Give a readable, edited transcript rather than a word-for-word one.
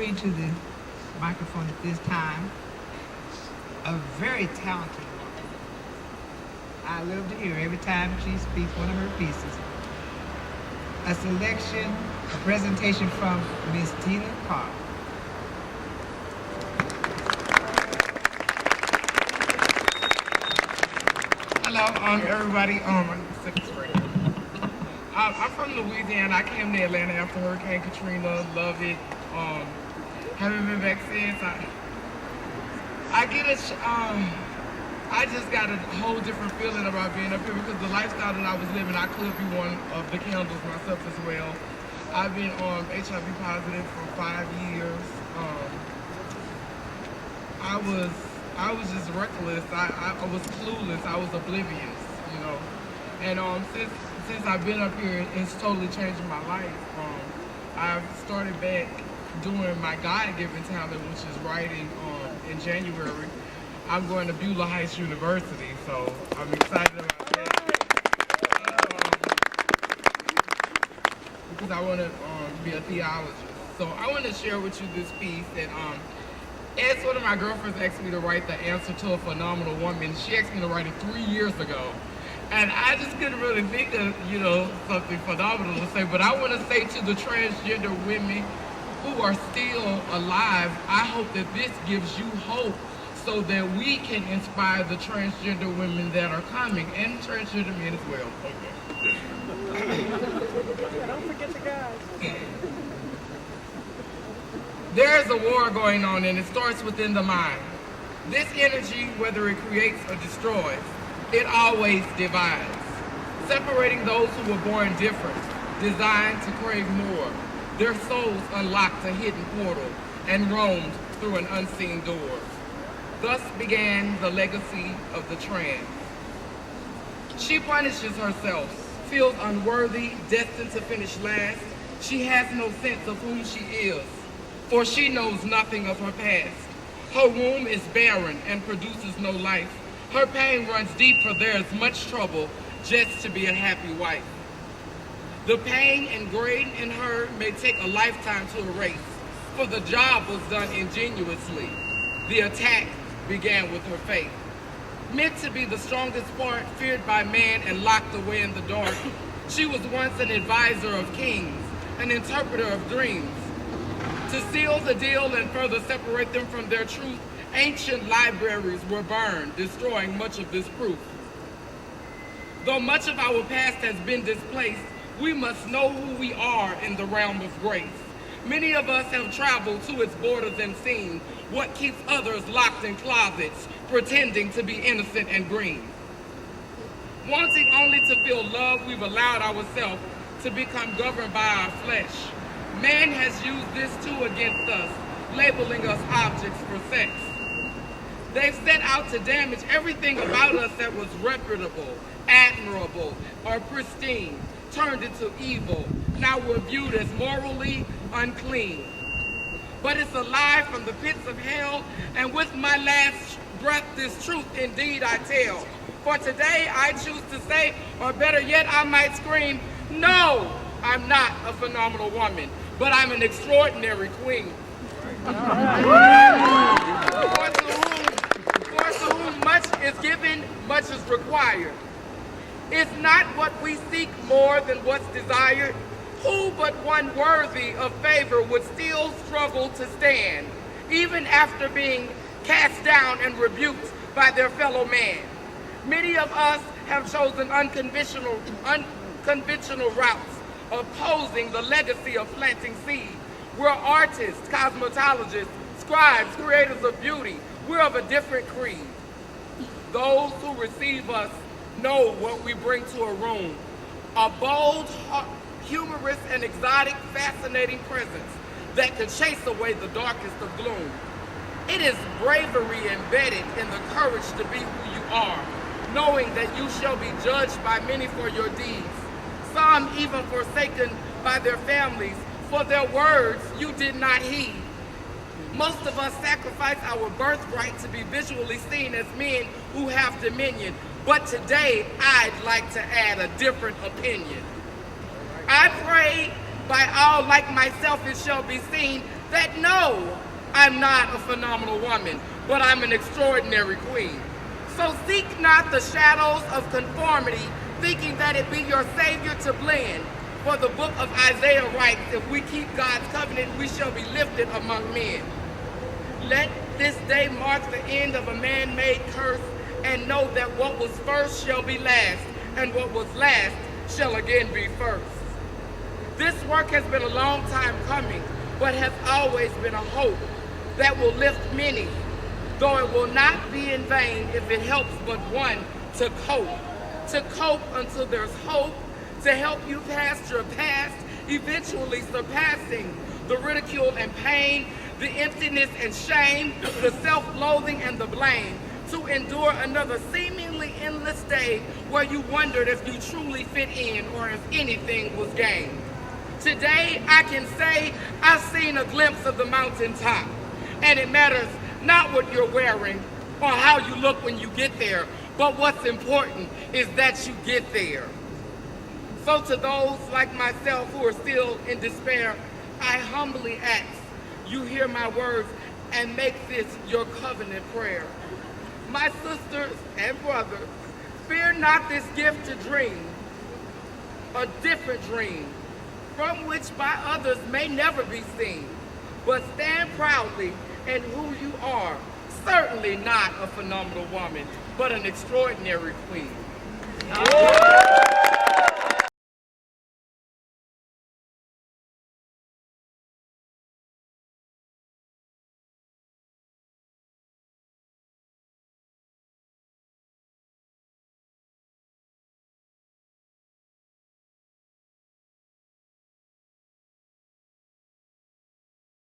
me to the microphone at this time a very talented woman. I love to hear every time she speaks one of her pieces. A selection, a presentation from Miss Tina Park. Hello, everybody. I'm from Louisiana. I came to Atlanta after Hurricane Katrina. Love it. Haven't been back since. I get it. I just got a whole different feeling about being up here because the lifestyle that I was living, I could be one of the candles myself as well. I've been HIV positive for 5 years. I was just reckless. I was clueless. I was oblivious, you know. And since I've been up here, it's totally changed my life. I've started back doing my God-given talent, which is writing. In January, I'm going to Beulah Heights University, so I'm excited about that. Because I want to be a theologist. So I want to share with you this piece that as one of my girlfriends asked me to write the answer to a phenomenal woman. She asked me to write it 3 years ago. And I just couldn't really think of, something phenomenal to say. But I want to say to the transgender women who are still alive, I hope that this gives you hope so that we can inspire the transgender women that are coming and transgender men as well. Okay. Don't forget the guys. There is a war going on, and it starts within the mind. This energy, whether it creates or destroys, it always divides, separating those who were born different, designed to crave more. Their souls unlocked a hidden portal and roamed through an unseen door. Thus began the legacy of the trans. She punishes herself, feels unworthy, destined to finish last. She has no sense of whom she is, for she knows nothing of her past. Her womb is barren and produces no life. Her pain runs deep, for there is much trouble just to be a happy wife. The pain ingrained in her may take a lifetime to erase, for the job was done ingenuously. The attack began with her faith. Meant to be the strongest part, feared by man and locked away in the dark, she was once an advisor of kings, an interpreter of dreams. To seal the deal and further separate them from their truth, ancient libraries were burned, destroying much of this proof. Though much of our past has been displaced, we must know who we are in the realm of grace. Many of us have traveled to its borders and seen what keeps others locked in closets, pretending to be innocent and green. Wanting only to feel love, we've allowed ourselves to become governed by our flesh. Man has used this too against us, labeling us objects for sex. They've set out to damage everything about us that was reputable, admirable, or pristine, turned into evil. Now we're viewed as morally unclean. But it's a lie from the pits of hell, and with my last breath, this truth indeed I tell. For today I choose to say, or better yet, I might scream, no, I'm not a phenomenal woman, but I'm an extraordinary queen. For to whom much is given, much is required. Is not what we seek more than what's desired? Who but one worthy of favor would still struggle to stand, even after being cast down and rebuked by their fellow man? Many of us have chosen unconventional routes, opposing the legacy of planting seed. We're artists, cosmetologists, scribes, creators of beauty. We're of a different creed. Those who receive us know what we bring to a room. A bold, humorous, and exotic, fascinating presence that could chase away the darkest of gloom. It is bravery embedded in the courage to be who you are, knowing that you shall be judged by many for your deeds, some even forsaken by their families for their words you did not heed. Most of us sacrifice our birthright to be visually seen as men who have dominion, but today I'd like to add a different opinion. I pray by all like myself it shall be seen that no, I'm not a phenomenal woman, but I'm an extraordinary queen. So seek not the shadows of conformity, thinking that it be your savior to blend. For the book of Isaiah writes, if we keep God's covenant, we shall be lifted among men. Let this day mark the end of a man-made curse, and know that what was first shall be last, and what was last shall again be first. This work has been a long time coming, but has always been a hope that will lift many, though it will not be in vain if it helps but one to cope until there's hope, to help you past your past, eventually surpassing the ridicule and pain, the emptiness and shame, the self-loathing and the blame, to endure another seemingly endless day where you wondered if you truly fit in or if anything was gained. Today, I can say I've seen a glimpse of the mountaintop, and it matters not what you're wearing or how you look when you get there, but what's important is that you get there. So to those like myself who are still in despair, I humbly ask you hear my words and make this your covenant prayer. My sisters and brothers, fear not this gift to dream, a different dream, from which by others may never be seen, but stand proudly in who you are, certainly not a phenomenal woman, but an extraordinary queen.